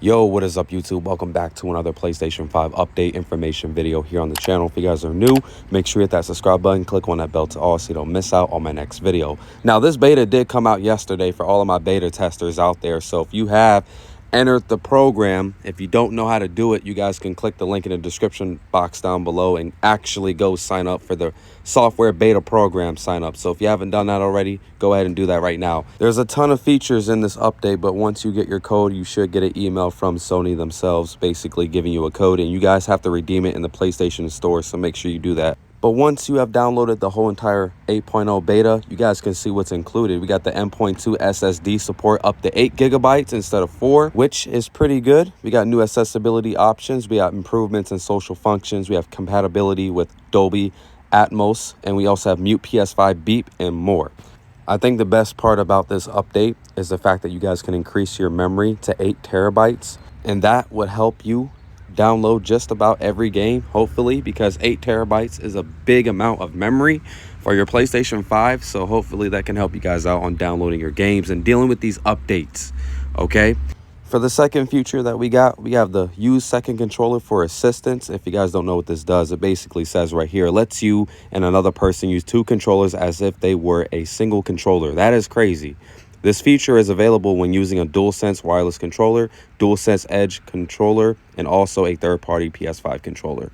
Yo, what is up, YouTube? Welcome back to another PlayStation 5 update information video here on the channel. If you guys are new, make sure you hit that subscribe button, click on that bell to all so you don't miss out on my next video. Now, this beta did come out yesterday for all of my beta testers out there. So if you have entered the program, if you don't know how to do it, you guys can click the link in the description box down below and actually go sign up for the software beta program sign up. So if you haven't done that already, go ahead and do that right now. There's a ton of features in this update, but once you get your code, you should get an email from Sony themselves basically giving you a code, and you guys have to redeem it in the PlayStation store, so make sure you do that. But once you have downloaded the whole entire 8.0 beta, you guys can see what's included. We got the M.2 SSD support up to 8 gigabytes instead of 4, which is pretty good. We got new accessibility options. We got improvements in social functions. We have compatibility with Dolby Atmos, and we also have mute PS5 beep and more. I think the best part about this update is the fact that you guys can increase your memory to 8 terabytes, and that would help you download just about every game, hopefully, because 8 terabytes is a big amount of memory for your PlayStation 5. So hopefully that can help you guys out on downloading your games and dealing with these updates. Okay, for the second feature that we have the use second controller for assistance. If you guys don't know what this does, it basically says right here, lets you and another person use 2 controllers as if they were a single controller. That is crazy. This feature is available when using a DualSense wireless controller, DualSense Edge controller, and also a third-party PS5 controller.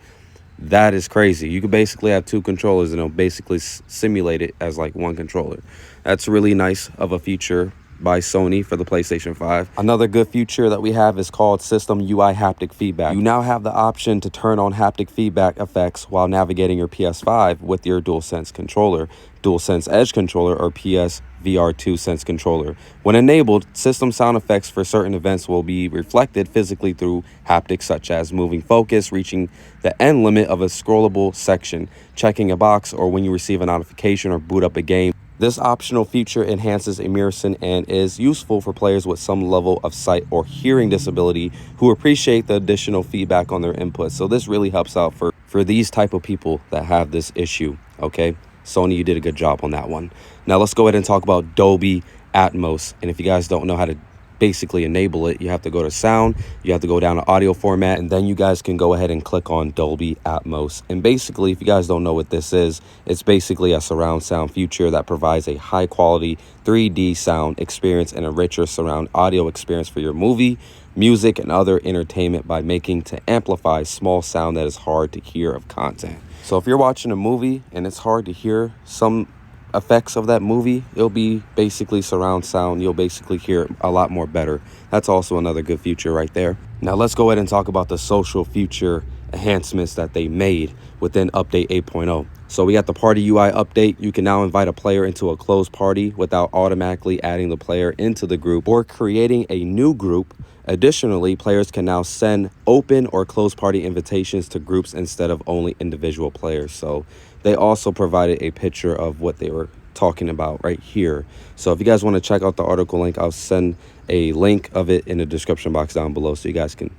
That is crazy. You could basically have 2 controllers and it'll basically simulate it as like one controller. That's really nice of a feature by Sony for the PlayStation 5. Another good feature that we have is called System UI Haptic Feedback. You now have the option to turn on haptic feedback effects while navigating your PS5 with your DualSense controller, DualSense Edge controller, or PS VR2 Sense controller. When enabled, system sound effects for certain events will be reflected physically through haptics, such as moving focus, reaching the end limit of a scrollable section, checking a box, or when you receive a notification or boot up a game. This optional feature enhances immersion and is useful for players with some level of sight or hearing disability who appreciate the additional feedback on their input. So this really helps out for these type of people that have this issue, okay? Sony, you did a good job on that one. Now let's go ahead and talk about Dolby Atmos. And if you guys don't know how to basically enable it, you have to go to sound, you have to go down to audio format, and then you guys can go ahead and click on Dolby Atmos. And basically, if you guys don't know what this is, it's basically a surround sound feature that provides a high quality 3D sound experience and a richer surround audio experience for your movie, music, and other entertainment by making to amplify small sound that is hard to hear of content. So if you're watching a movie and it's hard to hear some effects of that movie, it'll be basically surround sound. You'll basically hear it a lot more better. That's also another good feature right there. Now let's go ahead and talk about the social feature enhancements that they made within update 8.0. So we got the party UI update. You can now invite a player into a closed party without automatically adding the player into the group or creating a new group. Additionally, players can now send open or closed party invitations to groups instead of only individual players. So they also provided a picture of what they were talking about right here. So if you guys want to check out the article link, I'll send a link of it in the description box down below so you guys can,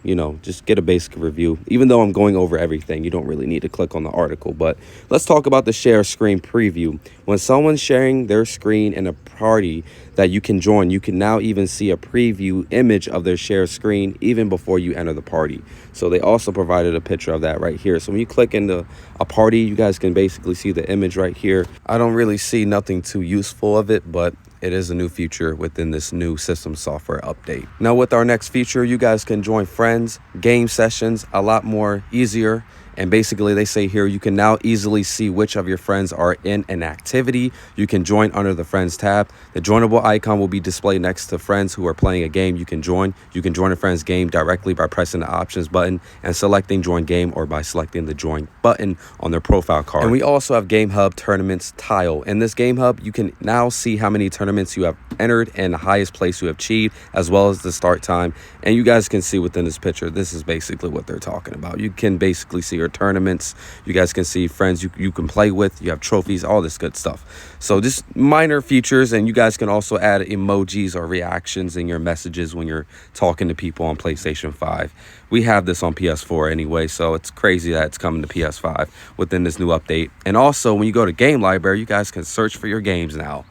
just get a basic review. Even though I'm going over everything, you don't really need to click on the article. But let's talk about the share screen preview. When someone's sharing their screen in a party that you can join, you can now even see a preview image of their share screen even before you enter the party. So they also provided a picture of that right here. So when you click into a party, you guys can basically see the image right here. I don't really see nothing too useful of it, but it is a new feature within this new system software update. Now with our next feature, you guys can join friends, game sessions a lot more easier. And basically they say here, you can now easily see which of your friends are in an activity. You can join under the friends tab. The joinable icon will be displayed next to friends who are playing a game you can join. You can join a friend's game directly by pressing the options button and selecting join game, or by selecting the join button on their profile card. And we also have Game Hub tournaments tile. In this Game Hub, you can now see how many tournaments you have entered and the highest place you have achieved, as well as the start time. And you guys can see within this picture, this is basically what they're talking about. You can basically see your tournaments. You guys can see friends you can play with. You have trophies, all this good stuff. So just minor features, and you guys can also add emojis or reactions in your messages when you're talking to people on PlayStation 5. We have this on PS4 anyway, so it's crazy that it's coming to PS5 within this new update. And also, when you go to Game Library, you guys can search for your games now.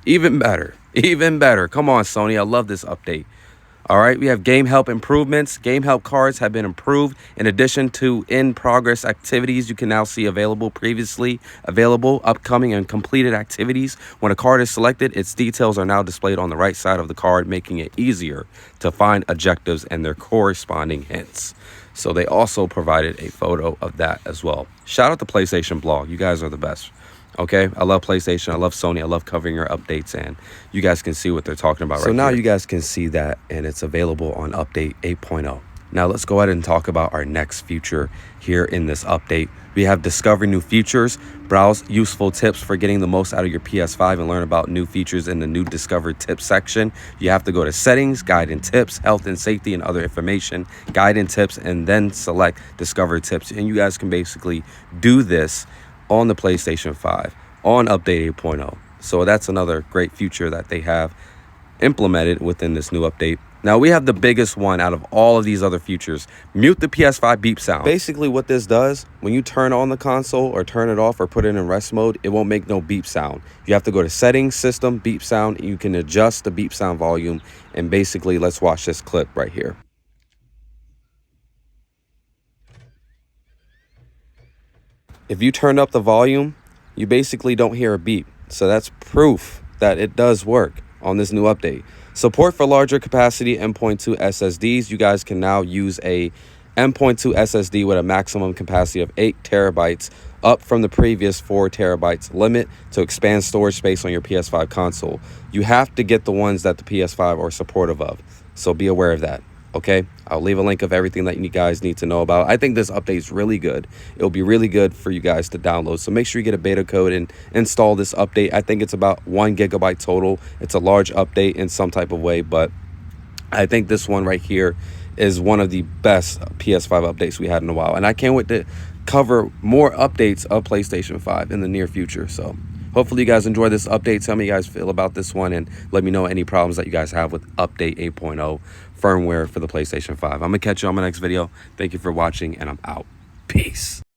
Even better. Come on, Sony. I love this update. All right, we have game help improvements. Game help cards have been improved. In addition to in-progress activities, you can now see available, previously available, upcoming, and completed activities. When a card is selected, its details are now displayed on the right side of the card, making it easier to find objectives and their corresponding hints. So they also provided a photo of that as well. Shout out to PlayStation Blog. You guys are the best. Okay, I love PlayStation, I love Sony, I love covering your updates, and you guys can see what they're talking about right here. So now you guys can see that, and it's available on update 8.0. Now let's go ahead and talk about our next feature here in this update. We have discover new features, browse useful tips for getting the most out of your PS5, and learn about new features in the new discovered tips section. You have to go to settings, guide and tips, health and safety and other information, guide and tips, and then select discover tips. And you guys can basically do this on the PlayStation 5 on update 8.0. So that's another great feature that they have implemented within this new update. Now we have the biggest one out of all of these other features: mute the PS5 beep sound. Basically what this does, when you turn on the console or turn it off or put it in rest mode, it won't make no beep sound. You have to go to settings, system, beep sound, and you can adjust the beep sound volume. And basically, let's watch this clip right here. If you turn up the volume, you basically don't hear a beep. So that's proof that it does work on this new update. Support for larger capacity M.2 SSDs. You guys can now use a M.2 SSD with a maximum capacity of 8 terabytes, up from the previous 4 terabytes limit, to expand storage space on your PS5 console. You have to get the ones that the PS5 are supportive of, so be aware of that. Okay, I'll leave a link of everything that you guys need to know about. I think this update is really good. It'll be really good for you guys to download. So make sure you get a beta code and install this update. I think it's about 1 gigabyte total. It's a large update in some type of way, but I think this one right here is one of the best PS5 updates we had in a while. And I can't wait to cover more updates of PlayStation 5 in the near future. So hopefully you guys enjoy this update. Tell me how you guys feel about this one, and let me know any problems that you guys have with update 8.0 firmware for the PlayStation 5. I'm going to catch you on my next video. Thank you for watching, and I'm out. Peace.